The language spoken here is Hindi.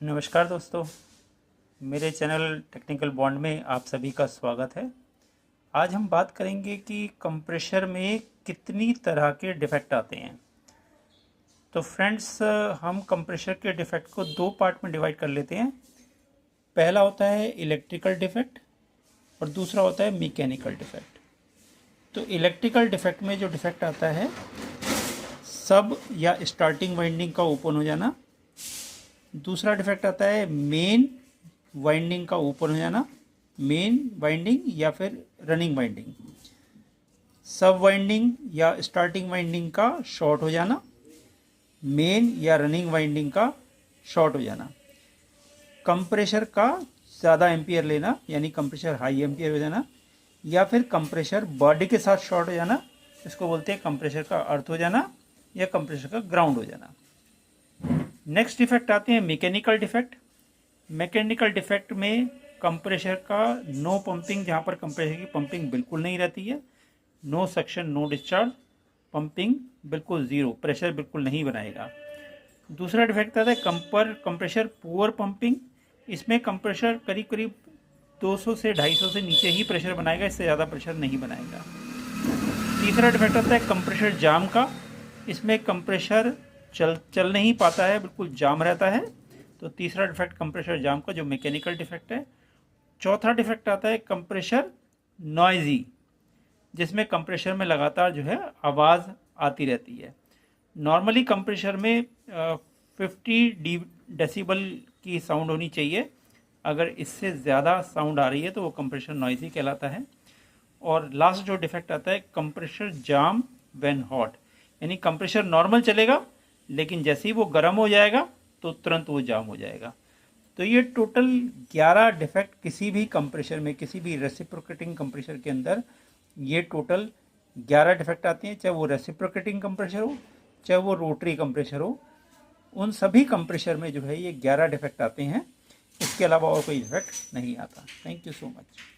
नमस्कार दोस्तों, मेरे चैनल टेक्निकल बॉन्ड में आप सभी का स्वागत है। आज हम बात करेंगे कि कंप्रेशर में कितनी तरह के डिफेक्ट आते हैं। तो फ्रेंड्स, हम कंप्रेशर के डिफेक्ट को दो पार्ट में डिवाइड कर लेते हैं। पहला होता है इलेक्ट्रिकल डिफेक्ट और दूसरा होता है मैकेनिकल डिफेक्ट। तो इलेक्ट्रिकल डिफेक्ट में जो डिफेक्ट आता है, सब या स्टार्टिंग वाइंडिंग का ओपन हो जाना। दूसरा डिफेक्ट आता है मेन वाइंडिंग का ओपन हो जाना, मेन वाइंडिंग या फिर रनिंग वाइंडिंग। सब वाइंडिंग या स्टार्टिंग वाइंडिंग का शॉर्ट हो जाना, मेन या रनिंग वाइंडिंग का शॉर्ट हो जाना। कंप्रेशर का ज़्यादा एम्पियर लेना, यानी कंप्रेशर हाई एम्पियर हो जाना, या फिर कंप्रेशर बॉडी के साथ शॉर्ट हो जाना, इसको बोलते हैं कंप्रेशर का अर्थ हो जाना या कंप्रेशर का ग्राउंड हो जाना। नेक्स्ट डिफेक्ट आते हैं मैकेनिकल डिफेक्ट। मैकेनिकल डिफेक्ट में कंप्रेशर का नो पंपिंग, जहाँ पर कंप्रेशर की पंपिंग बिल्कुल नहीं रहती है, no suction no discharge, pumping बिल्कुल ज़ीरो, प्रेशर बिल्कुल नहीं बनाएगा। दूसरा डिफेक्ट आता है कंप्रेशर पुअर पंपिंग। इसमें कंप्रेशर करीब करीब 200 से 250 से नीचे ही प्रेशर बनाएगा, इससे ज़्यादा प्रेशर नहीं बनाएगा। तीसरा डिफेक्ट आता है कंप्रेशर जाम का। इसमें कंप्रेशर चल नहीं पाता है, बिल्कुल जाम रहता है। तो तीसरा डिफेक्ट कंप्रेशर जाम का, जो मैकेनिकल डिफेक्ट है। चौथा डिफेक्ट आता है कंप्रेशर नॉइजी, जिसमें कंप्रेशर में लगातार जो है आवाज़ आती रहती है। नॉर्मली कंप्रेशर में 50 डेसिबल की साउंड होनी चाहिए। अगर इससे ज़्यादा साउंड आ रही है तो वो कंप्रेशर नॉइजी कहलाता है। और लास्ट जो डिफेक्ट आता है कंप्रेशर जाम व्हेन हॉट, यानी कंप्रेशर नॉर्मल चलेगा लेकिन जैसे ही वो गर्म हो जाएगा तो तुरंत वो जाम हो जाएगा। तो ये टोटल 11 डिफेक्ट किसी भी कंप्रेशर में, किसी भी रेसिप्रोकेटिंग कंप्रेशर के अंदर ये टोटल 11 डिफेक्ट आते हैं। चाहे वो रेसिप्रोकेटिंग कंप्रेशर हो, चाहे वो रोटरी कंप्रेशर हो, उन सभी कंप्रेशर में जो है ये 11 डिफेक्ट आते हैं। इसके अलावा और कोई डिफेक्ट नहीं आता। Thank you so much.